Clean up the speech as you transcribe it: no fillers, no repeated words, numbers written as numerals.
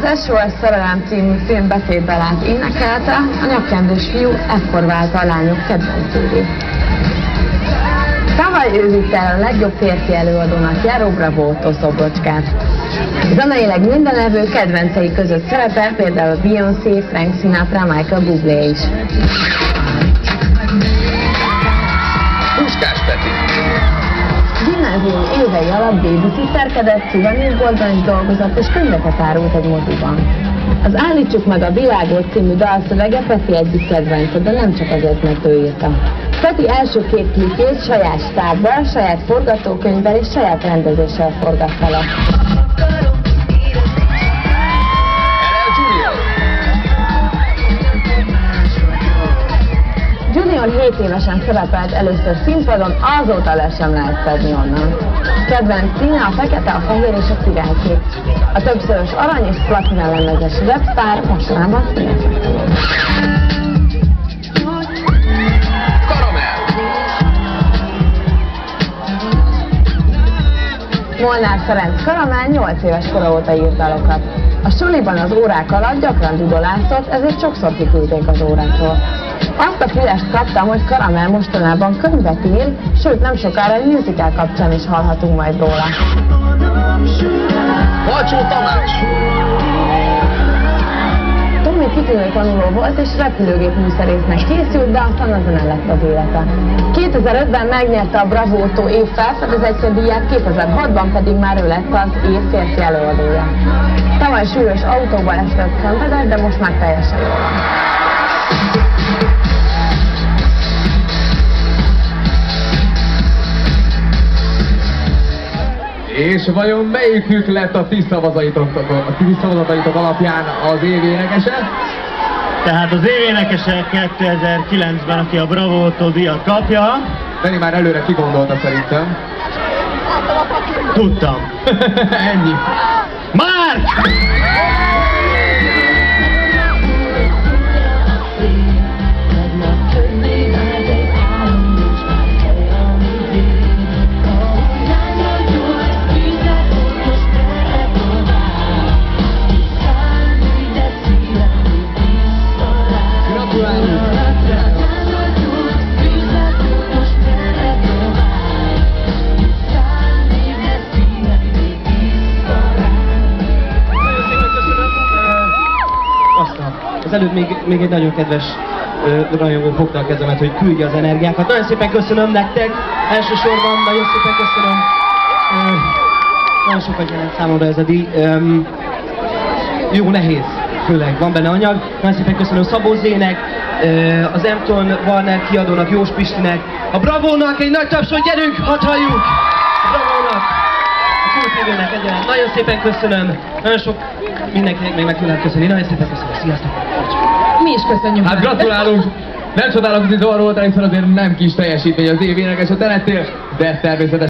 Az SOS Szerelem című film beszédbalát énekelte, a nyakkendős fiú ekkor válta a lányok kedvencévé. Tavaly ő vitte el a legjobb férfi előadónak járó Bravo-tól szobrocskát. Zeneileg mindenevő kedvencei között szerepel például Beyoncé, Frank Sinatra, Michael Bublé is. Puskás Peti. Gimnázium évei alatt babysitterkedett, szuvenírboltban is dolgozott és könyveket árult egy moziban. Az Állítsuk meg a világot című dalszövege Peti egyik kedvence, de nem csak azért, mert ő írta. Peti első két klipjét saját stábbal, saját forgatókönyvvel és saját rendezéssel forgatta le. Junior 7 évesen szerepelt először színpadon, azóta le sem lehet szedni onnan. Kedvenc színe a fekete, a fehér és a királykép. A többszörös arany és platina lemezes rapsztár mostanában színezett. Molnár Ferenc Karamell 8 éves kora óta írt dalokat. A suliban az órák alatt gyakran dudolászott, ezért sokszor kiküldték az órákról. Azt a hírest kaptam, hogy Karamell mostanában könyvet ír, sőt nem sokára egy musical kapcsán is hallhatunk majd róla. Balcsó Tamás! Tomi kitűnő tanuló volt és repülőgép műszerésznek készült, de aztán azon lett az élete. 2005-ben megnyerte a Bravo-tól év felfedezetje díját, 2006-ban pedig már ő lett az év férfi előadója. Tavaly súlyos autóba esett szenvedett, de most már teljesen jól van. És vajon melyikük lett a ti szavazataitok alapján az év énekese? Tehát az év énekese 2009-ben, aki a Bravo-tól díjat kapja. Dani már előre kigondolta szerintem. Tudtam. Ennyi. Márk! Előtt még egy nagyon kedves rajongó fogta a kezemet, hogy küldje az energiákat. Nagyon szépen köszönöm nektek, elsősorban nagyon szépen köszönöm. Nagyon sokat jelent számomra ez a díj. Jó, nehéz, főleg van benne anyag. Nagyon szépen köszönöm Szabó Zének, az Emton Warner kiadónak, Jós Pistinek, a Bravónak egy nagy tapsot, gyerünk, hadd halljuk! A Bravónak, a Kultívőnek egyaránt. Nagyon szépen köszönöm, nagyon sok mindenkinek még meg tudnám köszönni. Nagyon szépen köszönöm, sziasztok! Mi is köszönjük. Hát gratulálunk! Nem csodálom, hogy zavar volt, hiszen azért nem kis teljesítmény az év énekese, te lettél, de természetesen